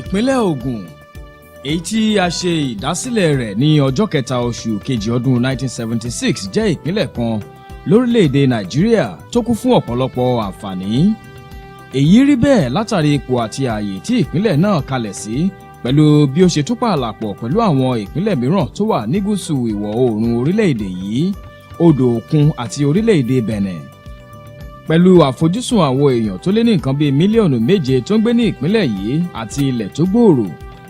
Ìpínlẹ̀ Ògùn èyí tí a ṣe ìdásílẹ̀ rẹ̀ ní ọjọ́ kẹta oṣù kejì ọdún 1976 jẹ́ ìpínlẹ̀ kan lórílẹ̀‐èdè Nàìjíríà tó kún fún ọ̀pọ̀lọpọ̀ àǹfààní. Èyí rí bẹ́ẹ̀ látàrí ipò àti ààyè tí ìpínlẹ̀ náà kalẹ̀ sí pẹ̀lú bí ó ṣe tún pààlàpọ̀ pẹ̀lú àwọn ìpínlẹ̀ mìíràn tó wà ní gúúsù ìwọ̀ oòrùn orílẹ̀‐èdè yìí, odò òkun àti orílẹ̀‐èdè Benin. Pẹ̀lú àfojúsùn àwọn èèyàn tó lé ní nǹkan bíi mílíọ̀nù 7 tó ń gbé ní ìpínlẹ̀ yìí àti ilẹ̀ tó gbòòrò,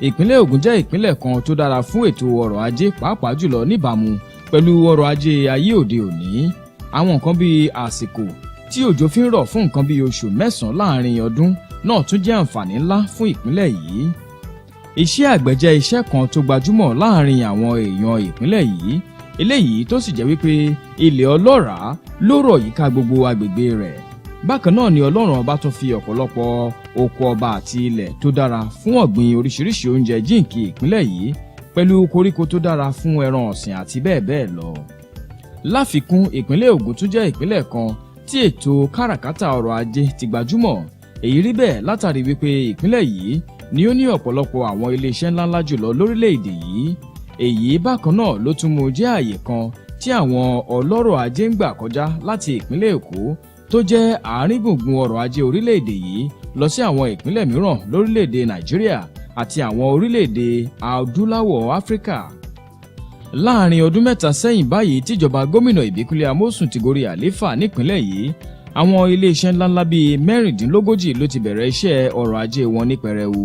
ìpínlẹ̀ Ògùn jẹ́ ìpínlẹ̀ kan tó dára fún ètò ọrọ̀ ajé, pàápàá jùlọ níbàámu pẹ̀lú ọrọ̀ ajé ayé òde òní. Àwọn nǹkan bíi àsìkò tí òjò fi ń rọ̀ fún nǹkan bíi oṣù 9 láàrin ọdún náà tún jẹ́ àǹfààní ńlá fún ìpínlẹ̀ yìí. Iṣẹ́ àgbẹ̀ jẹ́ iṣẹ́ kan tó gbajúmọ̀ láàrin àwọn èèyàn ìpínlẹ̀ yìí, eléyìí tó sì jẹ́ wípé ilẹ̀ ọlọ́ràá ló rọ̀ yíká gbogbo agbègbè rẹ̀. Bákan náà ni Ọlọ́run ọba tún fi ọ̀pọ̀lọpọ̀ oko ọba àti ilẹ̀ tó dára fún ọ̀gbìn oríṣiríṣi oúnjẹ jíǹkì ìpínlẹ̀ yìí pẹ̀lú koríko tó dára fún ẹran ọ̀sìn àti bẹ́ẹ̀ bẹ́ẹ̀ lọ. Láfikún, ìpínlẹ̀ Ògùn tún jẹ́ ìpínlẹ̀ kan tí ètò káràkátà ọrọ̀ ajé ti gbajúmọ̀. Èyí rí bẹ́ẹ̀ látàrí wípé ìpínlẹ̀ yìí ni ó ní ọ̀pọ̀lọpọ̀ àwọn iléeṣẹ́ ńláńlá jùlọ lórílẹ̀‐èdè yìí. Èyí bákan náà ló tún mú jẹ́ àyè kan tí àwọn ọlọ́rọ̀ ajé ń gbà kọjá láti ìpínlẹ̀ Èkó tó jẹ́ àárín gbùngbùn ọrọ̀ ajé orílẹ̀‐èdè yìí lọ sí àwọn ìpínlẹ̀ mìíràn lórílẹ̀‐èdè Nàìjíríà àti àwọn orílẹ̀‐èdè adúláwọ̀ Áfíríkà. Láàrin ọdún 3 sẹ́yìn báyìí tíjọba gómìnà Ìbíkúnlé Amósùn ti gorí àlééfà nípìnlẹ̀ yìí, àwọn iléeṣẹ́ ńláńlá bíi 36 ló ti bẹ̀rẹ̀ iṣẹ́ ọrọ̀ ajé wọn ní pẹrẹwu.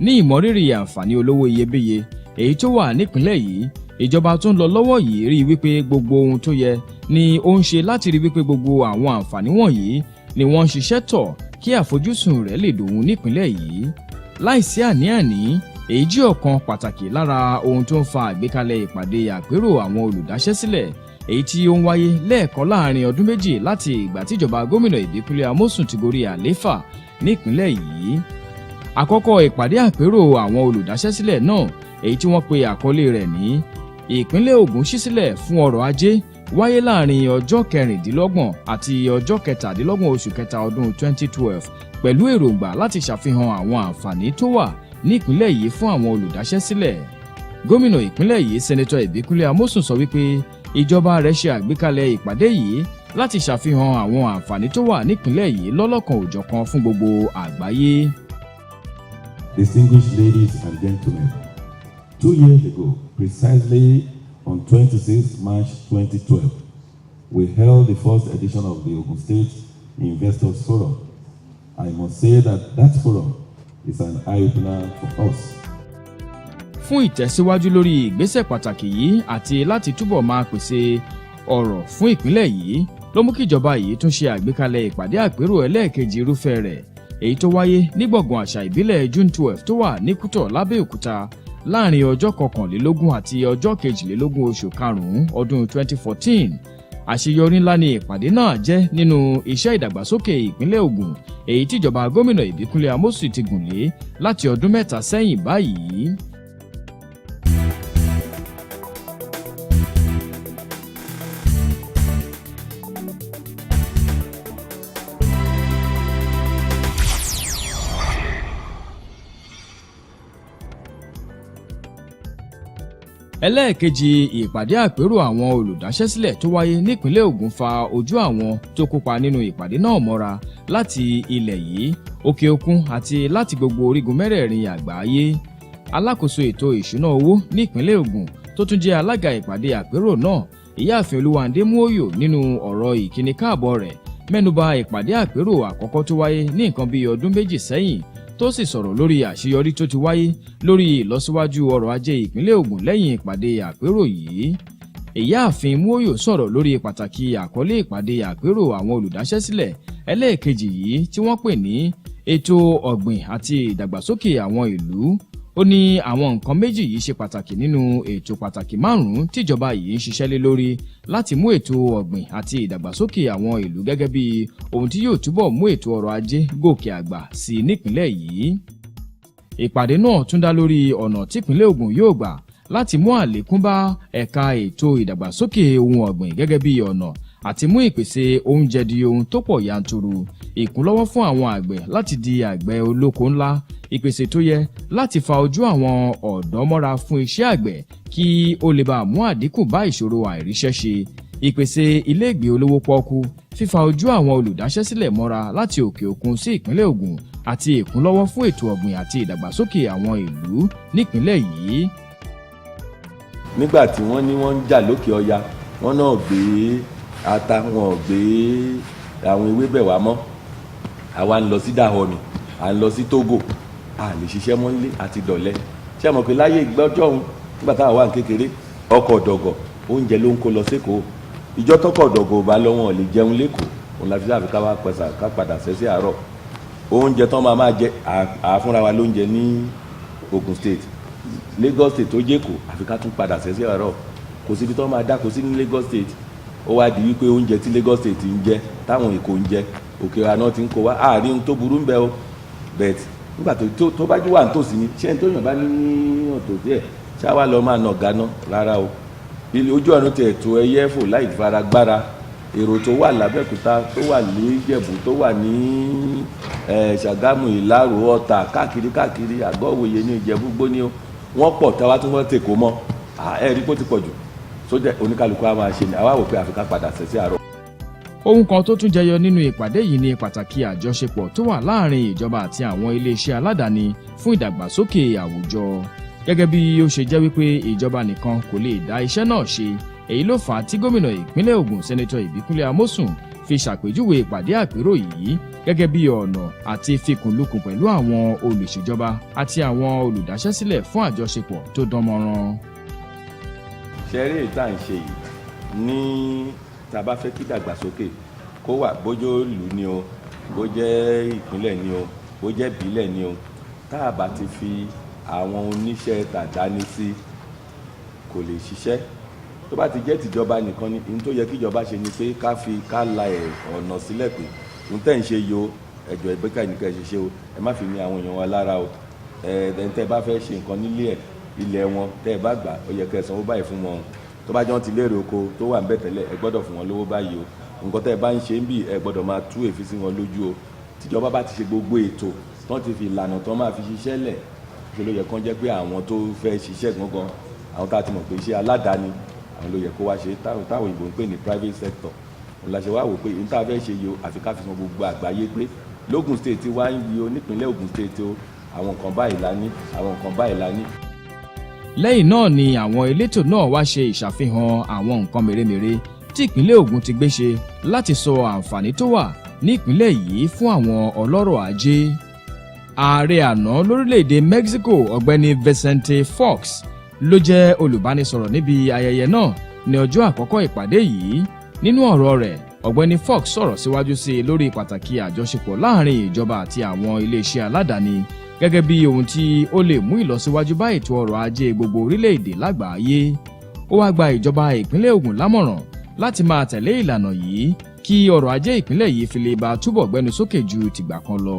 Ní ìmọrírì àǹfààní olówó iyebíye èyí tó wà nípìnlẹ̀ yìí, ìjọba tó ń lọ lọ́wọ́ yìí rí wípé gbogbo ohun tó yẹ ni ó ń ṣe láti rí wípé gbogbo àwọn àǹfààní wọ̀nyí ni wọ́n ń ṣiṣẹ́ tọ̀ kí àfojúsùn rẹ̀ lè dòun nípìnlẹ̀ yìí. Láìsí àní-àní, èyí jẹ́ ọ̀kan pàtàkì lára ohun tó ń fa àgbékalẹ̀ ìpàdé àpérò àwọn olùdáṣẹ́sílẹ̀ èyí tí ó ń wáyé lẹ́ẹ̀kan láàrin ọdún 2 láti ìgbà tíjọba gómìnà Ìbíkúnlé Amósùn ti gorí àlééfà nípìnlẹ̀ yìí. Àkọ́kọ́ ìpàdé àpérò àwọn olùdáṣẹ́sílẹ̀ náà, èyí tí wọ́n pe àkọlé rẹ̀ ní Ìpínlẹ̀ Ògùn ṣí sílẹ̀ fún ọrọ̀ ajé, wáyé láàrin ọjọ́ 26 àti ọjọ́ 27 oṣù kẹta ọdún 2012 pẹ̀lú èròǹgbà láti ṣàfihàn àwọn àǹfààní tó wà ní ìpínlẹ̀ yìí fún àwọn olùdáṣẹ́sílẹ̀. Gómìnà ìpínlẹ̀ yìí Sẹ́nẹ́tọ̀ Ìbíkúnlé Amósùn sọ wípé ìjọba rẹ̀ ṣe àgbékalẹ̀ ìpàdé yìí láti ṣàfihàn àwọn àǹfààní tó wà nípìnlẹ̀ yìí lọ́lọ́kan òjọ̀kan fún gbogbo àgbáyé. Distinguished ladies and gentlemen, 2 years ago, precisely on 26 March 2012, we held the first edition of the Ogun State Investors Forum. I must say that forum is an eye-opener for us. Fún ìtẹ̀síwájú lórí ìgbésẹ̀ pàtàkì yìí àti láti túbọ̀ máa pèsè ọ̀rọ̀ fún ìpínlẹ̀ yìí ló mú kí ìjọba yìí tún ṣe àgbékalẹ̀ ìpàdé àpérò ẹlẹ́ẹ̀kejì irúfẹ́ rẹ̀, èyí tó wáyé ní gbọ̀ngàn àṣà ìbílẹ̀ June 12 tó wà ní Kútọ̀ lábẹ́òkúta láàrin ọjọ́ 21 àti ọjọ́ 22 oṣù karùn-ún ọdún 2014. Àṣeyọrí ńlá ni ìpàdé náà jẹ́ nínú iṣẹ́ ìdàgbàsókè ìpínlẹ̀ Ògùn èyí tíjọba gómìnà Ìbíkúnlé Amósùn ti gùn lé láti ọdún 3 sẹ́yìn báyìí. Ẹlẹ́ẹ̀kejì ìpàdé àpérò àwọn olùdáṣẹ́sílẹ̀ tó wáyé nípínlẹ̀ Ògùn fa ojú àwọn tó kópa nínú ìpàdé náà mọ́ra láti ilẹ̀ yìí, òkè òkun àti láti gbogbo orígun mẹ́rẹ̀ẹ̀rin àgbáyé. Alákòóso ètò ìṣúná owó nípínlẹ̀ Ògùn tó tún jẹ́ alága ìpàdé àpérò náà, Ìyáàfin Olúwandé Múóyò, nínú ọ̀rọ̀ ìkíni káàbọ̀ rẹ̀ mẹ́nubà ìpàdé àpérò àkọ́kọ́ tó wáyé ní nǹkan bíi ọdún 2 sẹ́yìn, tó sì sọ̀rọ̀ lórí àṣeyọrí tó ti wáyé lórí ìlọsíwájú ọrọ̀ ajé ìpínlẹ̀ Ògùn lẹ́yìn ìpàdé àpérò yìí. Ìyáàfin Múóyò sọ̀rọ̀ lórí pàtàkì àkọlé ìpàdé àpérò àwọn olùdáṣẹ́sílẹ̀ ẹlẹ́ẹ̀kejì yìí tí wọ́n pè ní ètò ọ̀gbìn àti ìdàgbàsókè àwọn ìlú. Ó ní àwọn nǹkan méjì yìí ṣe pàtàkì nínú ètò pàtàkì 5 tíjọba yìí ń ṣiṣẹ́ lé lórí láti mú ètò ọ̀gbìn àti ìdàgbàsókè àwọn ìlú gẹ́gẹ́ bí ohun tí yóò túbọ̀ mú ètò ọrọ̀ ajé gòkè àgbà sí nípìnlẹ̀ yìí. Ìpàdé náà tún dá lórí ọ̀nà típìnlẹ̀ Ògùn yóò gbà láti mú àlékún bá ẹ̀ka ètò ìdàgbàsókè ohun ọ̀gbìn gẹ́gẹ́ bí ọ̀nà àti mú ìpèsè oúnjẹ di ohun tó pọ̀ yanturu, ìkúnlọ́wọ́ fún àwọn àgbẹ̀ láti di àgbẹ̀ olóko ńlá, ìpèsè tó yẹ láti fa ojú àwọn ọ̀dọ́ mọ́ra fún iṣẹ́ àgbẹ̀ kí ó lè bá mú àdínkù bá ìṣòro àìríṣẹ́ṣe, ìpèsè iléègbé olówó pọ́ọ́kú, fífa ojú àwọn olùdáṣẹ́sílẹ̀ mọ́ra láti òkè òkun sí ìpínlẹ̀ Ògùn àti ìkúnlọ́wọ́ fún ètò ọ̀gbìn àti ìdàgbàsókè àwọn ìlú nípínlẹ̀ yìí. Nígbà tí wọ́n ní wọ́n ń jà lókè ọya, wọ́n náà gbé ata, wọn gbé àwọn ewébẹ̀ wá mọ́. Àwa ń lọ sí Dahomey, à ń lọ sí Togo, a lè ṣiṣẹ́ mọ́ nílé àti dọ̀lẹ́. Ṣé ẹ mọ̀ pé láyé ìgbọ́jọ́ òun nígbà táwa wà ní kékeré, ọkọ̀ dọ̀gọ̀ oúnjẹ ló ń kó lọ sékòó. Ìjọ́ tọkọ̀ dọ̀gọ̀ ò bá lọ wọn lè jẹun lẹ́kọ̀ọ́, òun la fi sáà fi ká padà sẹ́sẹ́ àárọ̀. Oúnjẹ tán máa jẹ àfúnra wa lóúnjẹ ní Ogun State, Lagos State tó jẹ́ Èkó àfi ká tún padà sẹ́sẹ́ àárọ̀. Kò síbi tán máa dáko sí ní Lagos State. Ó wá di wípé oúnjẹ tí Lagos State ń jẹ táwọn Èkó ń jẹ òkè àná ti ń kó wá àárín ohun tó burú ń bẹ o, bẹ́ẹ̀ nígbà tó bá jù wà nítòsí ni ṣé ẹni tó yàn bá ní ọ̀tọ̀ díẹ̀ ṣá wá lọ máa nà gánà rárá o. Ilé ojú ọ̀run tẹ̀ tó ẹyẹ fò láì faragbára, èrò tó wà l'Abẹ́òkúta, tó wà ní Ìjẹ̀bú, tó wà ní Ṣàgámù, Ìlárò, Ọ̀tà, káàkiri Àgọ́wòye ní Ìjẹ̀bú Igbó ni wọ́n pọ̀ táwa tó wọ́n tèkó mọ́ ẹ̀rí pé ó ti pọ̀ jù sójà oníkálukú á máa ṣe ni àwa wò pé àfi ká padà sẹ́sẹ́ àárọ̀. Ohun kan tó tún jẹyọ nínú ìpàdé yìí ni pàtàkì àjọṣepọ̀ tó wà láàrin ìjọba àti àwọn iléeṣẹ́ aládàáni fún ìdàgbàsókè àwùjọ. Gẹ́gẹ́ bí ó ṣe jẹ́ wípé ìjọba nìkan kò lè dá iṣẹ́ náà ṣe, èyí ló fà á tí gómìnà ìpínlẹ̀ Ògùn Sẹ́nẹ́tọ̀ Ìbíkúnlé Amósùn fi ṣàpèjúwe ìpàdé àpérò yìí gẹ́gẹ́ bí ọ̀nà àti fikùnlukùn pẹ̀lú àwọn olùṣèjọba àti àwọn olùdáṣẹ́sílẹ̀ fún àjọṣepọ̀ tó dánmọ́rán. Ṣẹ́rí ìta ń ṣe yìí ní tá a bá fẹ́ kí dàgbàsókè kó wà, bójó ìlú ni o, bó jẹ́ ìpínlẹ̀ ni o, bó jẹ́ ìbílẹ̀ ni o, tá a bá ti fi àwọn oníṣẹ́ tàdáni sí kò lè ṣiṣẹ́. Tó bá ti jẹ́ tìjọba nìkan ni ohun tó yẹ kí ìjọba ṣe ni pé ká la ọ̀nà sílẹ̀ pé ohun tẹ́ ń ṣe yìí o, ẹjọ́ ìgbéka ìníkà ṣiṣẹ́ o, ẹ má fi ní àwọn èèyàn wa lára o, tẹ́ bá fẹ́ ṣe nǹkan nílé ilẹ̀ wọn tẹ́ ẹ bá gbà ó yẹ kẹ́ ẹ sanwó báyìí fún wọn. Tó bá jẹ́ wọ́n ti lérè oko tó wà ń bẹ̀ tẹ́lẹ̀ ẹ gbọ́dọ̀ fún wọn lówó báyìí o, nǹkan tẹ́ ẹ bá ń ṣe ń bì ẹ gbọ́dọ̀ máa tú èéfín sí wọn lójú o. Tíjọba bá ti ṣe gbogbo ètò tán ti fi ìlànà tán máa fi ṣiṣẹ́ lẹ̀, ṣe ló yẹ kán jẹ́ pé àwọn tó fẹ́ ṣiṣẹ́ gangan, àwọn tá a ti mọ̀ pé iṣẹ́ aládàáni àwọn ló yẹ kó wá ṣe, táwọn òyìnbó ń pè ní private sector. Òun la ṣe wá wò pé ohun tá a fẹ́ ṣe yìí o àfi ká fi san gbogbo àgbáyé pé l'Ógùn State wá ń yí o, nípínlẹ̀ Ògùn State o, àwọn nǹkan báyìí la ní, àwọn nǹkan báyìí la ní. Lẹ́yìn náà ni àwọn elétò náà wá ṣe ìṣàfihàn àwọn nǹkan mèremère tí ìpínlẹ̀ Ògùn ti gbé ṣe láti sọ àǹfààní tó wà ní ìpínlẹ̀ yìí fún àwọn ọlọ́rọ̀ ajé. Ààrẹ àná lórílẹ̀‐èdè Mexico Ọ̀gbẹ́ni Vicente Fox ló jẹ́ olùbánisọ̀rọ̀ níbi ayẹyẹ náà ní ọjọ́ àkọ́kọ́ ìpàdé yìí. Nínú ọ̀rọ̀ rẹ̀, Ọ̀gbẹ́ni Fox sọ̀rọ̀ síwájú sí i lórí pàtàkì àjọṣepọ̀ láàrin ìjọba àti àwọn iléeṣẹ́ aládàáni gẹ́gẹ́ bí ohun tí ó lè mú ìlọsíwájú bá ètò ọrọ̀ ajé gbogbo orílẹ̀-èdè lágbàáyé. Ó wá gba ìjọba ìpínlẹ̀ Ògùn lámọ̀ràn láti máa tẹ̀lé ìlànà yìí kí ọrọ̀ ajé ìpínlẹ̀ yìí fi lè bá túbọ̀ gbẹnu sókè ju tìgbà kan lọ.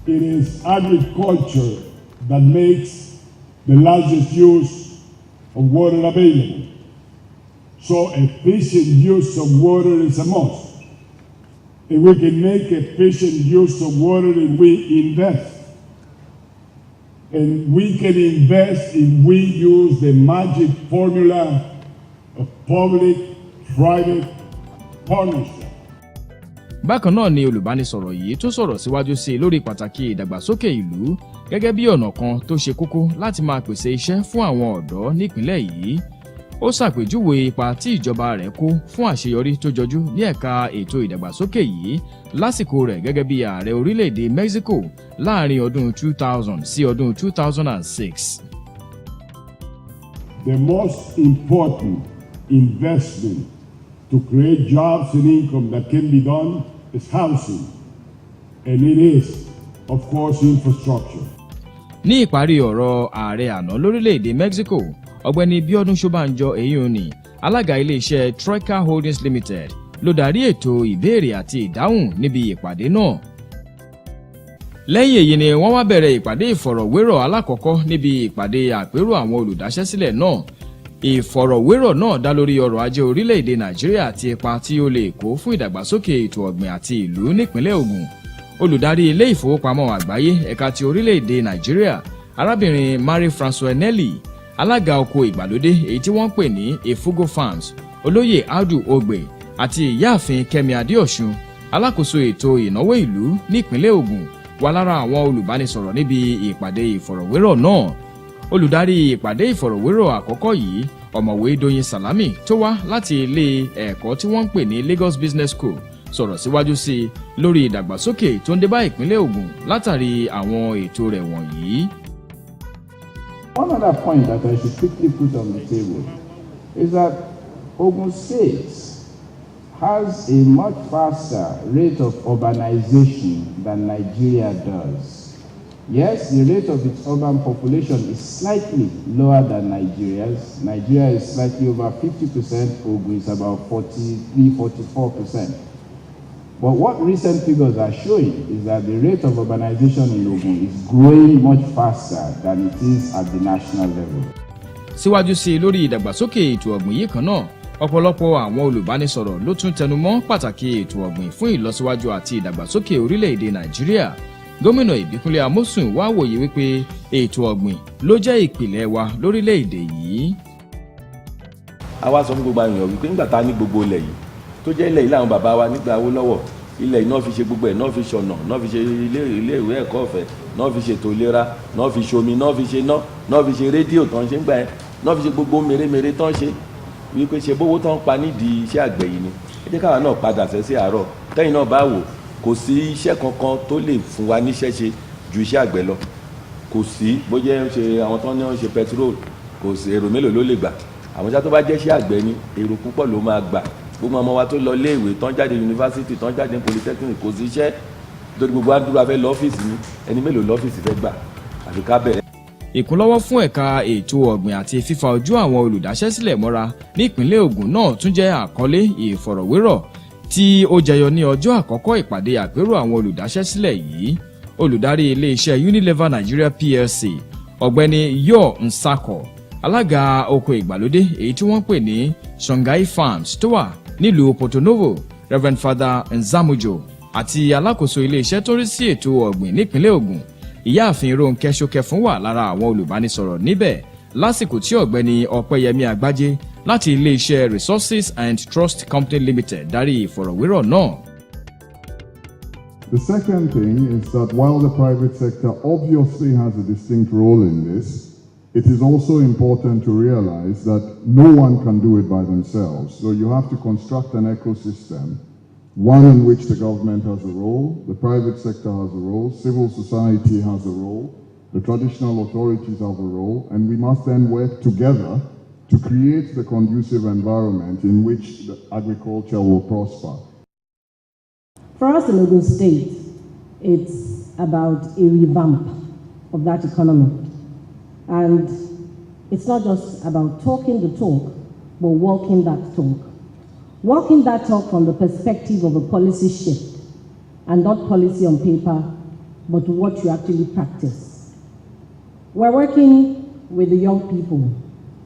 It is agriculture that makes the largest use of water available. So efficient use of water is a must. If we can make efficient use of water if we invest. And we can invest if we use the magic formula of public-private partnership. Bákan náà ni olùbánisọ̀rọ̀ yìí tó sọ̀rọ̀ síwájú sí i lórí pàtàkì ìdàgbàsókè ìlú gẹ́gẹ́ bí ọ̀nà kan tó ṣe kókó láti máa pèsè iṣẹ́ fún àwọn ọ̀dọ́ nípìnlẹ̀ yìí. Ó ṣàpèjúwe ipa tí ìjọba rẹ̀ kó fún àṣeyọrí tó jọjú ní ẹ̀ka ètò ìdàgbàsókè yìí lásìkò rẹ̀ gẹ́gẹ́ bí ààrẹ orílẹ̀-èdè Mexico láàrin ọdún 2000 sí ọdún 2006. The most important investment to create jobs and income that can be done is housing, and it is, of course, infrastructure. Ní ìparí ọ̀rọ̀ ààrẹ àná lórílẹ̀-èdè Mexico, Ọ̀gbẹ́ni Bíọ́dún Ṣọ́bánjọ Èyíòní, alága iléeṣẹ́ Troika Holdings Limited, ló darí ètò ìbéèrè àti ìdáhùn níbi ìpàdé náà. Lẹ́yìn èyí ni wọ́n wá bẹ̀rẹ̀ ìpàdé ìfọ̀rọ̀wérọ̀ alákọ̀ọ́kọ́ níbi ìpàdé àpérò àwọn olùdáṣẹ́sílẹ̀ náà. Ìfọ̀rọ̀wérọ̀ náà dá lórí ọrọ̀ ajé orílẹ̀-èdè Nàìjíríà àti ipa tí ó lè kó fún ìdàgbàsókè ètò ọ̀gbìn àti ìlú nípínlẹ̀ Ògùn. Olùdarí ilé ìfowópamọ́ àgbáyé ẹ̀ka ti orílẹ̀-èdè Nàìjíríà, arábìnrin Marie-Françoise Nelly, alága oko ìgbàlódé èyí tí wọ́n ń pè ní Efugo Farms, olóyè Audu Ogbe àti ìyáàfin Kẹ́mi Adéọ̀ṣun, alákòóso ètò ìnáwó ìlú nípínlẹ̀ Ògùn, wà lára àwọn olùbánisọ̀rọ̀ níbi ìpàdé ìfọ̀rọ̀wérọ̀ náà. Olùdarí ìpàdé ìfọ̀rọ̀wérọ̀ àkọ́kọ́ yìí, ọ̀mọ̀wé Dóyin Salami tó wá láti ilé ẹ̀kọ́ tí wọ́n ń pè ní Lagos Business School, sọ̀rọ̀ síwájú sí i lórí ìdàgbàsókè tó ń dé bá ìpínlẹ̀ Ògùn látàrí àwọn ètò rẹ̀ wọ̀nyí. One other point that I should quickly put on the table is that Ogun State has a much faster rate of urbanization than Nigeria does. Yes, the rate of its urban population is slightly lower than Nigeria's. Nigeria is slightly over 50%, Ogun is about 43-44%. But what recent figures are showing is that the rate of urbanization in Ogun is growing much faster than it is at the national level. Síwájú sí i lórí ìdàgbàsókè ètò ọ̀gbìn yìí kan náà, ọ̀pọ̀lọpọ̀ àwọn olùbánisọ̀rọ̀ ló tún tẹnumọ́ pàtàkì ètò ọ̀gbìn fún ìlọsíwájú àti ìdàgbàsókè orílẹ̀-èdè Nàìjíríà. Gómìnà Ìbíkúnlé Amósùn wá wòye wípé ètò ọ̀gbìn ló jẹ́ ìpìlẹ̀ wa lórílẹ̀-èdè yìí. A wá sọ fún gbogbo èèyàn wípé nígbà tá a ní gbogbo ilẹ̀ yìí tó jẹ́ ilẹ̀ yìí láwọn bàbá wa nígbà Awólọ́wọ̀, ilẹ̀ yìí náà fi ṣe gbogbo ẹ̀, náà fi ṣọ̀nà, náà fi ṣe ilé ìwé ẹ̀kọ́ ọ̀fẹ́, náà fi ṣètò ìlera, náà fi ṣomi, náà fi ṣe náà fi ṣe rédíò tán ṣe ń gbà ẹ́, náà fi ṣe gbogbo mèremère tán ṣe wípé ṣe bówó tán pa nídìí iṣẹ́ àgbẹ̀ yìí ni. Ẹ jẹ́ káwa náà padà sí àárọ̀ tẹ́yìn náà bá wò, kò sí iṣẹ́ kankan tó lè fún wa níṣẹ́ ṣe ju iṣẹ́ àgbẹ̀ lọ. Kò sí bó jẹ́ ṣe àwọn tán ní wọ́n ṣe petrol, kò sí èrò mélòó ló lè gbà. Àwọn iṣẹ́ tó bá jẹ́ iṣẹ́ àgbẹ̀ ni èrò púpọ̀ ló máa gbà. Gbogbo ọmọ wa tó lọ léèwé tán jáde yunifásitì tán jáde polytechnic kò sí iṣẹ́ torí gbogbo àdúrà fẹ́ lọ́fíìsì ni ẹni mélòó lọ́fíìsì fẹ́ gbà àfi ká bẹ̀rẹ̀. Ìkúnlọ́wọ́ fún ẹ̀ka ètò ọ̀gbìn àti fífa ojú àwọn olùdáṣẹ́sílẹ̀ mọ́ra nípínlẹ̀ Ògùn náà tún jẹ́ àkọlé ìfọ̀rọ̀wérọ̀ tí ó jẹyọ ní ọjọ́ àkọ́kọ́ ìpàdé àpérò àwọn olùdáṣẹ́sílẹ̀ yìí. Olùdarí ilé-iṣẹ́ Unilever Nigeria PLC, ọ̀gbẹ́ni Yo Nsako, alága oko ìgbàlódé èyí tí wọ́n pè ní Shanghai Farms tó wà nílùú Porto Novo, Reverend Father Nzamujo, àti alákòóso ilé-iṣẹ́ tó rí sí ètò ọ̀gbìn nípínlẹ̀ Ògùn, ìyáàfin Rónkẹ́ Ṣókẹ́fún wà lára àwọn olùbánisọ̀rọ̀ níbẹ̀ lásìkò tí ọ̀gbẹ́ni Ọpẹ́yẹmí Àgbájé láti ilé-iṣẹ́ Resources and Trust Company Limited darí ìfọ̀rọ̀wérọ̀ náà. The second thing is that while the private sector obviously has a distinct role in this, it is also important to realize that no one can do it by themselves. So you have to construct an ecosystem, one in which the government has a role, the private sector has a role, civil society has a role, the traditional authorities have a role, and we must then work together to create the conducive environment in which the agriculture will prosper. For us in Ogun State, it's about a revamp of that economy. And it's not just about talking the talk, but walking that talk. Walking that talk from the perspective of a policy shift, and not policy on paper, but what you actually practice. We're working with the young people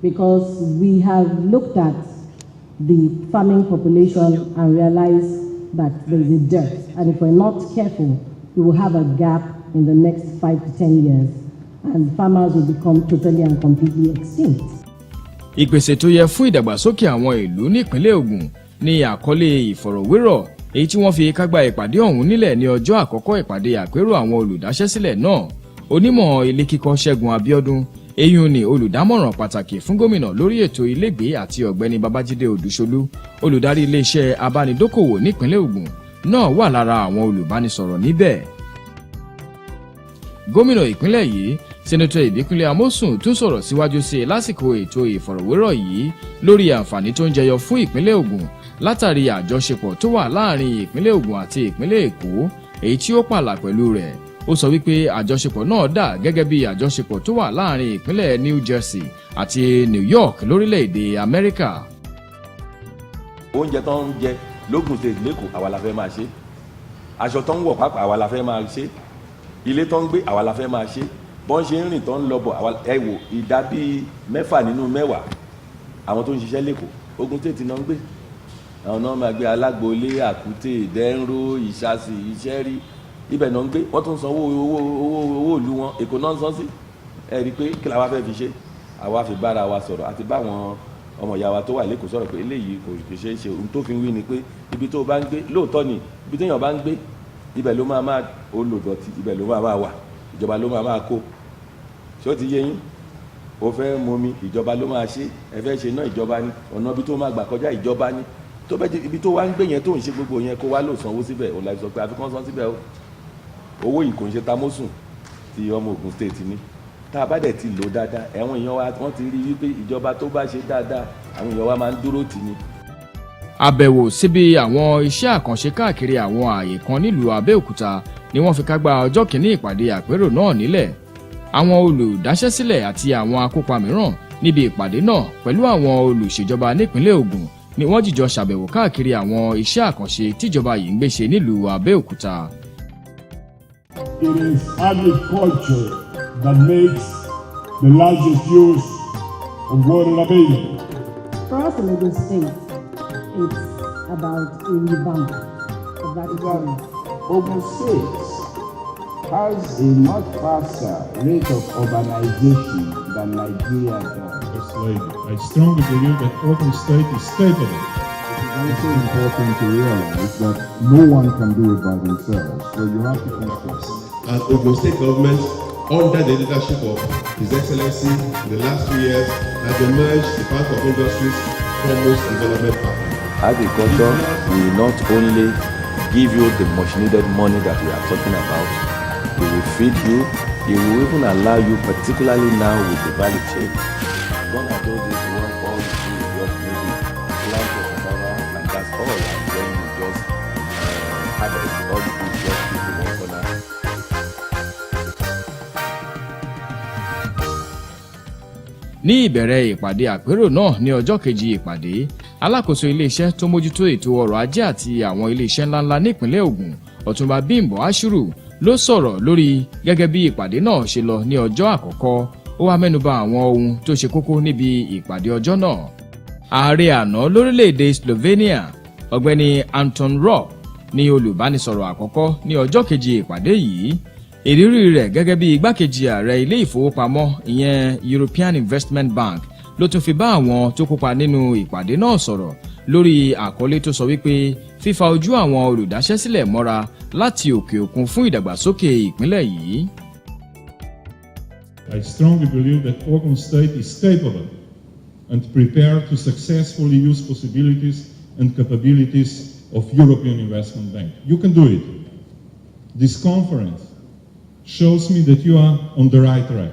because we have looked at the farming population and realized that there is a dearth. And if we're not careful, we will have a gap in the next 5 to 10 years. And farmers will become totally and completely extinct. Ìpèsè tó yẹ fún ìdàgbàsókè àwọn ìlú nípínlẹ̀ Ògùn ní àkọlé ìfọ̀rọ̀wérọ̀ èyí tí wọ́n fi kágbá ìpàdé ọ̀hún nílẹ̀ ní ọjọ́ àkọ́kọ́ ìpàdé àpérò àwọn olùdáṣẹ́sílẹ̀ náà. Onímọ̀ ilé kíkọ́ Ṣẹ́gun Abíọ́dún, eyín ni olùdámọ̀ràn pàtàkì fún gómìnà lórí ètò ilégbèé àti ọ̀gbẹ́ni Babájídé Odúṣolú, olùdarí iléeṣẹ́ abánidókòwò nípínlẹ̀ Ògùn náà wà lára àwọn olùbánisọ̀rọ̀ níbẹ̀. Gómìnà ìpínlẹ̀ yìí, Sẹ́nẹ́tọ̀ Ìbíkúnlé Amósùn tún sọ̀rọ̀ síwájú sí i lásìkò ètò ìfọ̀rọ̀wérọ̀ yìí lórí àǹfààní tó ń jẹyọ fún ìpínlẹ̀ Ògùn látàrí àjọṣepọ̀ tó wà láàrin ìpínlẹ̀ Ògùn àti ìpínlẹ̀ Èkó èyí tí ó pààlà pẹ̀lú rẹ̀. Ó sọ wípé àjọṣepọ̀ náà dà gẹ́gẹ́ bí àjọṣepọ̀ tó wà láàrin ìpínlẹ̀ New Jersey àti New York lórílẹ̀-èdè Amẹ́ríkà. Oúnjẹ tó ń jẹ lógùn state lẹ́kọ̀ọ́ àwa la fẹ́ máa ṣe, aṣọ tó ń wọ̀ pàápàá àwa la fẹ́ máa ṣe, ilé tó ń gbé àwa la fẹ́ máa ṣe, bọ́n ṣe ń rìn tó ń lọ bọ̀ ẹ wò ìdá bíi 6 nínú 10 àwọn tó ń ṣiṣẹ́ lẹ́kọ̀ọ́ Ògùn State náà ń gbé, àwọn náà máa gbé Alágbolé, Àkúté, Ìdẹ́nró, Ìṣàsì, Ìṣẹ́rí, ibẹ̀ náà ń gbé, wọ́n tún sanwó owó ìlú wọn, Èkó náà ń san sí. Ẹ rí i pé kí la wá fẹ́ fi ṣe, àwa fi bára wa sọ̀rọ̀ àti báwọn ọmọ ìyá wa tó wà lẹ́kọ̀ọ́ sọ̀rọ̀ pé eléyìí kò ṣeé ṣe. Ohun tó fi wí ni pé ibi tó bá ń gbé lóòótọ́ ni ibi téèyàn bá ń gbé ibẹ̀ ló máa olùdọ̀tí, ibẹ̀ ló máa wà, ìjọba ló máa kó. Ṣé ó ti yé yín? O fẹ́ momi, ìjọba ló máa ṣe. Ẹ fẹ́ ṣe náà, ìjọba ni. Ọ̀nà ibi tó máa gbà kọjá, ìjọba ni. Tó bẹ́ ibi tó wá ń gbé yẹn tó ń ṣe gbogbo yẹn kó wá lò sanwó síbẹ̀, òun la sọ pé àfikún san síbẹ̀ o. Owó yìí kò ń ṣe tamósùn ti ọmọ Ògùn State ni. Tá a bá dẹ̀ ti lò dáadáa, ẹ̀wọ̀n èèyàn wa wọ́n ti rí wípé ìjọba tó bá ṣe dáadáa, àwọn èèyàn wa máa ń dúró tì ní. Àbẹ̀wò síbi àwọn iṣẹ́ àkànṣe káàkiri àwọn ààyè kan nílùú Abẹ́òkúta ni wọ́n fi kágbá ọjọ́ kìíní ìpàdé àpérò náà nílẹ̀. Àwọn olùdáṣẹ́sílẹ̀ àti àwọn akópa mìíràn níbi ìpàdé náà pẹ̀lú àwọn olùṣèjọba nípínlẹ̀ Ògùn ni wọ́n jìjọ ṣàbẹ̀wò káàkiri àwọn iṣẹ́ àkànṣe tíjọba yìí ń gbé ṣe nílùú Abẹ́òkúta. It is agriculture that makes the largest use of water available. For us in Lagos State, it's about a revamp of that economy. Ogun State has a much faster rate of urbanization than Nigeria does. First Lady, I strongly believe that Ogun State is capable. It is also important to realize that no one can do it by themselves, so you have to focus. And Ogun State government, under the leadership of His Excellency, in the last 2 years, has emerged the path of industry's foremost development partner. Agriculture will not only give you the much needed money that we are talking about, it will feed you, it will even allow you, particularly now with the value chain. One of those is one all you do is just maybe plant your cassava and that's all, and then you just harvest. All you do is just keep it one corner. Ní ìbẹ̀rẹ̀ ìpàdé àpérò náà ní ọjọ́ kejì ìpàdé, alákòóso iléeṣẹ́ tó mójútó ètò ọrọ̀ ajé àti àwọn iléeṣẹ́ ńláńlá nípínlẹ̀ Ògùn, Ọ̀túnba Bímbọ́ Ashiru, ló sọ̀rọ̀ lórí gẹ́gẹ́ bí ìpàdé náà ṣe lọ ní ọjọ́ àkọ́kọ́. Ó wá mẹ́nubà àwọn ohun tó ṣe kókó níbi ìpàdé ọjọ́ náà. Ààrẹ àná lórílẹ̀‐èdè Slovenia, ọ̀gbẹ́ni Anton Rock, ní olùbánisọ̀rọ̀ àkọ́kọ́ ní ọjọ́ kejì ìpàdé yìí. Ìrírí rẹ̀ gẹ́gẹ́ bí igbákejì ààrẹ ilé ìfowópamọ́ ìyẹn European Investment Bank ló tún fi bá àwọn tó kópa nínú ìpàdé náà sọ̀rọ̀ lórí àkọlé tó sọ wípé fífa ojú àwọn olùdáṣẹ́sílẹ̀ mọ́ra láti òkè òkun fún ìdàgbàsókè ìpínlẹ̀ yìí. I strongly believe that Ogun State is capable and prepared to successfully use possibilities and capabilities of European Investment Bank. You can do it. This conference shows me that you are on the right track.